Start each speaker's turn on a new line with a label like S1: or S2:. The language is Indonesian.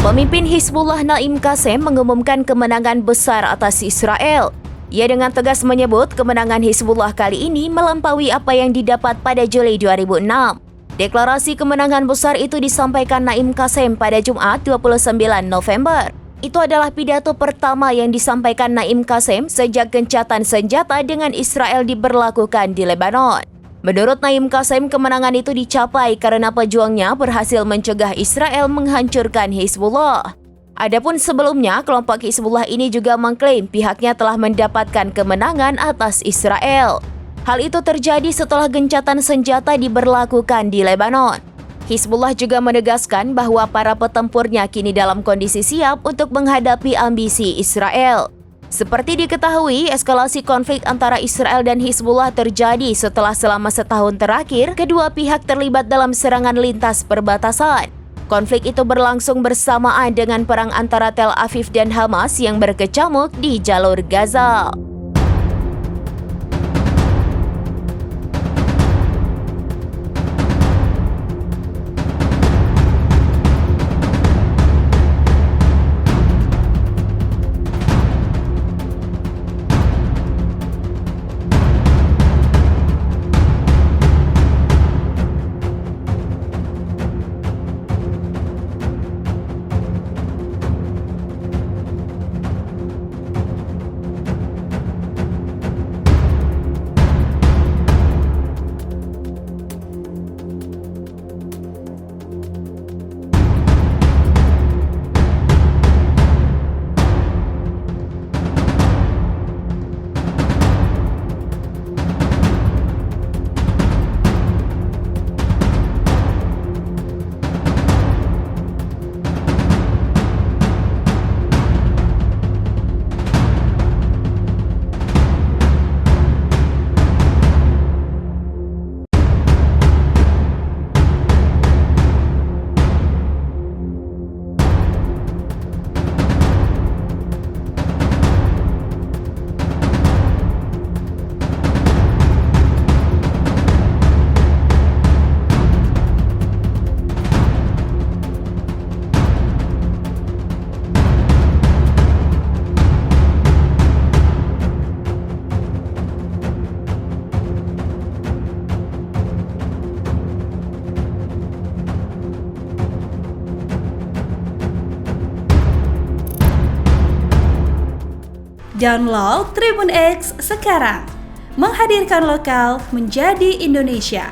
S1: Pemimpin Hizbullah Naim Qassem mengumumkan kemenangan besar atas Israel. Ia dengan tegas menyebut kemenangan Hizbullah kali ini melampaui apa yang didapat pada Juli 2006. Deklarasi kemenangan besar itu disampaikan Naim Qassem pada Jumat 29 November. Itu adalah pidato pertama yang disampaikan Naim Qassem sejak gencatan senjata dengan Israel diberlakukan di Lebanon. Menurut Naim Qassem, kemenangan itu dicapai karena pejuangnya berhasil mencegah Israel menghancurkan Hizbullah. Adapun sebelumnya, kelompok Hizbullah ini juga mengklaim pihaknya telah mendapatkan kemenangan atas Israel. Hal itu terjadi setelah gencatan senjata diberlakukan di Lebanon. Hizbullah juga menegaskan bahwa para petempurnya kini dalam kondisi siap untuk menghadapi ambisi Israel. Seperti diketahui, eskalasi konflik antara Israel dan Hizbullah terjadi setelah selama setahun terakhir kedua pihak terlibat dalam serangan lintas perbatasan. Konflik itu berlangsung bersamaan dengan perang antara Tel Aviv dan Hamas yang berkecamuk di jalur Gaza.
S2: Download Tribun X sekarang, menghadirkan lokal menjadi Indonesia.